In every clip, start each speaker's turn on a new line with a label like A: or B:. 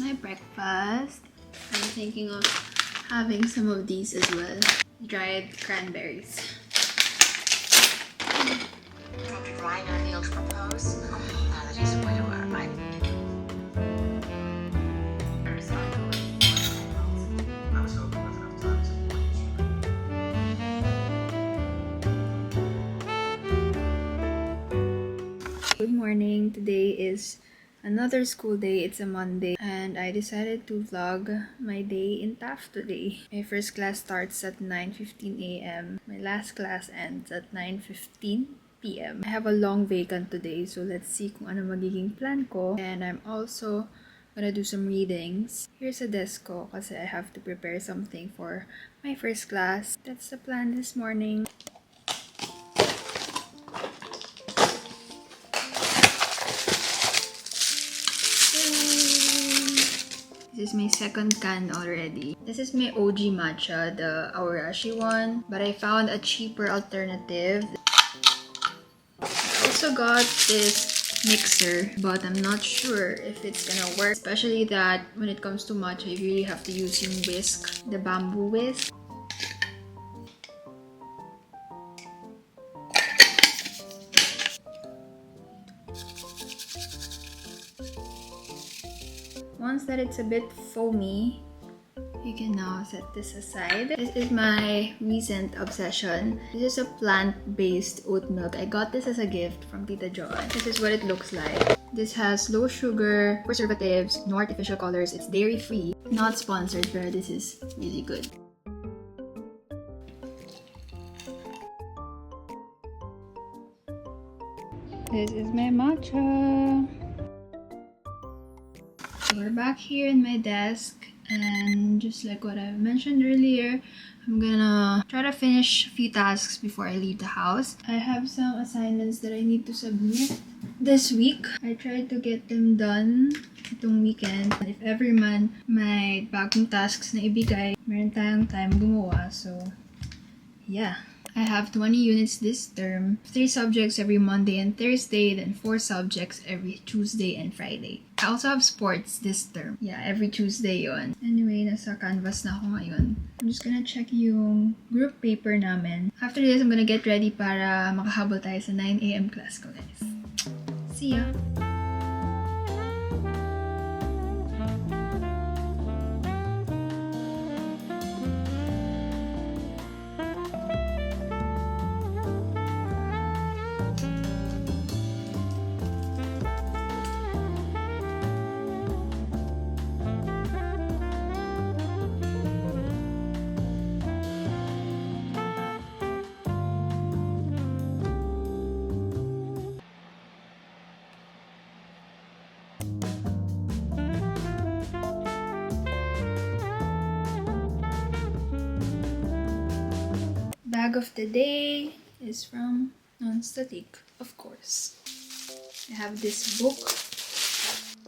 A: my breakfast. I'm thinking of having some of these as well. Dried cranberries.
B: Dr. Ryan O'Neil to propose that he's a widower. I was hoping with enough time to
A: Good morning. Today is another school day. It's a Monday and I decided to vlog my day in TAF today. My first class starts at 9:15 a.m. My last class ends at 9:15 p.m. I have a long vacant today, so let's see kung ano magiging plan ko. And I'm also gonna do some readings. Here's a desk ko kasi I have to prepare something for my first class. That's the plan this morning. This is my second can already. This is my OG matcha, the Awarashi one, but I found a cheaper alternative. I also got this mixer, but I'm not sure if it's gonna work, especially that when it comes to matcha, you really have to use yung whisk, the bamboo whisk. Once that it's a bit foamy, you can now set this aside. This is my recent obsession. This is a plant-based oat milk. I got this as a gift from Tita John. This is what it looks like. This has low sugar, preservatives, no artificial colors. It's dairy-free. Not sponsored, but this is really good. This is my matcha. We're back here in my desk, and just like what I mentioned earlier, I'm gonna try to finish a few tasks before I leave the house. I have some assignments that I need to submit this week. I tried to get them done itong weekend. If every man may bagong tasks na ibigay, meron tayong time gumawa. So, yeah. I have 20 units this term, 3 subjects every Monday and Thursday, then 4 subjects every Tuesday and Friday. I also have sports this term. Yeah, every Tuesday yon. Anyway, nasa Canvas na ako ngayon. I'm just gonna check yung group paper namin. After this, I'm gonna get ready para makahabol tayo sa 9 a.m. class ko, guys. See ya! Bag of the day is from NONSTATIQUE, of course. I have this book,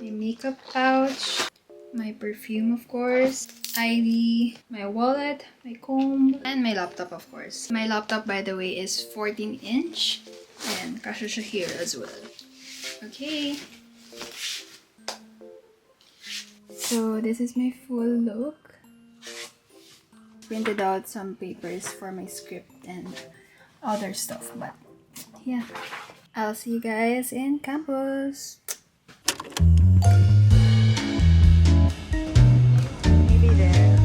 A: my makeup pouch, my perfume, of course, ID, my wallet, my comb, and my laptop, of course. My laptop, by the way, is 14-inch and kasha siya here as well. Okay. So this is my full look. Printed out some papers for my script and other stuff, but yeah, I'll see you guys in campus. Maybe there.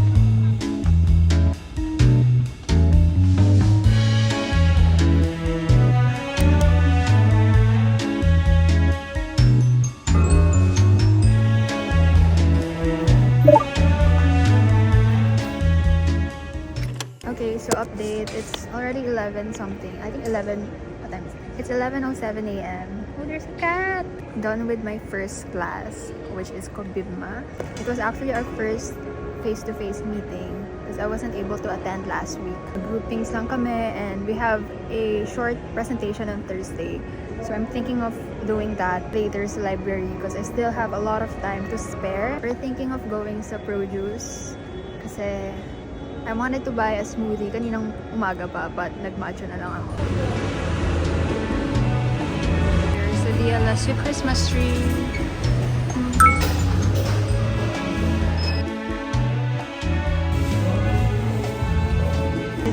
A: Okay, so update. It's already 11 something. I think 11. What time is it? It's 11:07 a.m. Oh, there's a cat! Done with my first class, which is Kobibma. It was actually our first face-to-face meeting because I wasn't able to attend last week. Groupings lang kami, and we have a short presentation on Thursday. So I'm thinking of doing that later sa library because I still have a lot of time to spare. We're thinking of going sa produce kasi I wanted to buy a smoothie kaninang umaga pa, but nag-matcha na lang ako. There's the DLSU Christmas tree.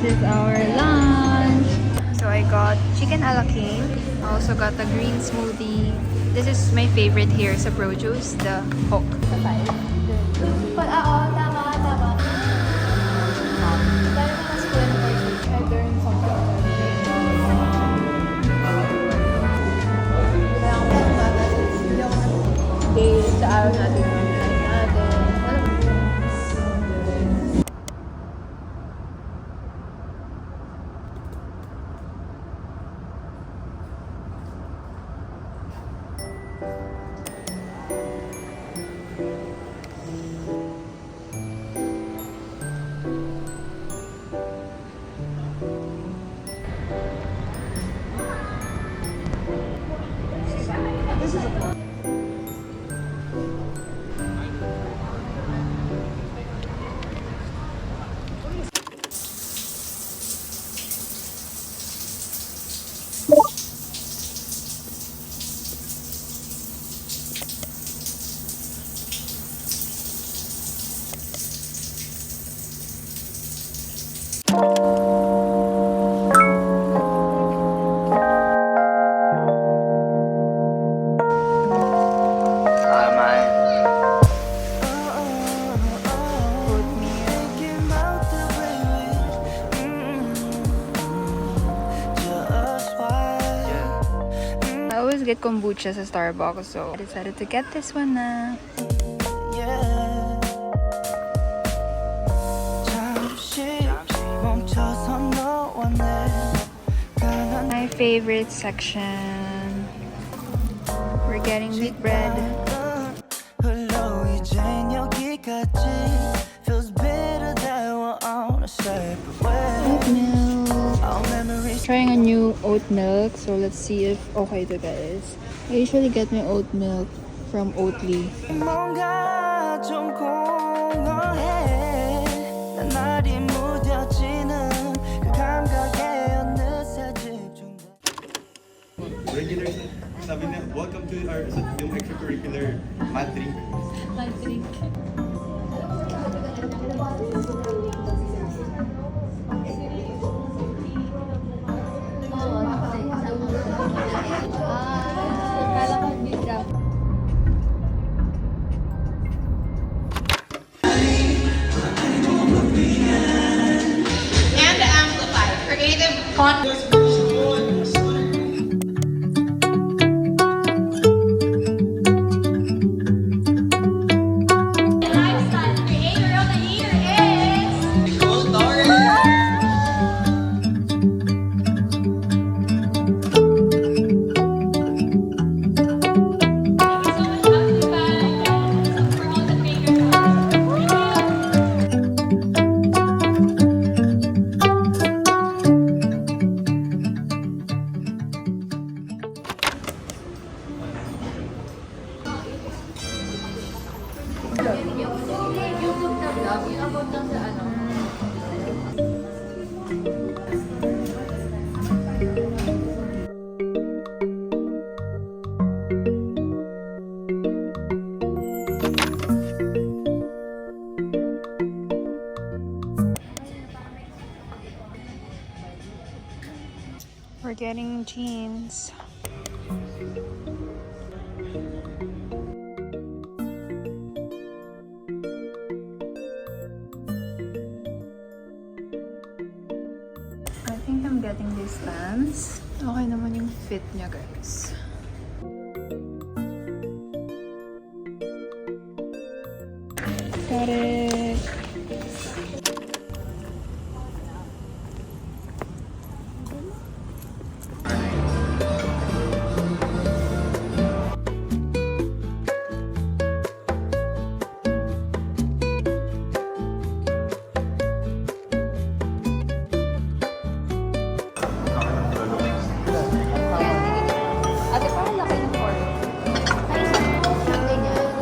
A: This is our lunch. So I got chicken a la king. I also got a green smoothie. This is my favorite here sa produce, the Coke. Sa araw natin. I always get kombucha sa Starbucks, so I decided to get this one na. My favorite section. We're getting wheat bread. Oat milk. Trying a new oat milk, so let's see if okay to guys. I usually get my oat milk from Oatly.
C: Regular, sabi niya, welcome to our yung extracurricular math drink.
A: Math drink.
B: And amplify. Creative content.
D: Lifestyle creator of the year is
B: Nicole Torres.
D: for all the makers.
A: We're getting jeans. I think I'm getting these pants. Okay naman yung fit niya, guys. Got it. Ate, parang laki ng fork.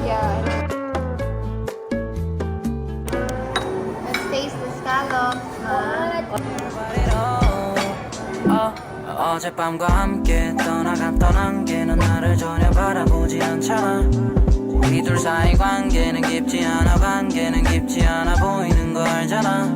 A: Yeah. Let's taste the scallops,
E: 어젯밤과 함께 떠난 게 넌 나를 전혀 바라보지 않잖아. 우리 둘 사이 관계는 깊지 않아 보이는 거 알잖아.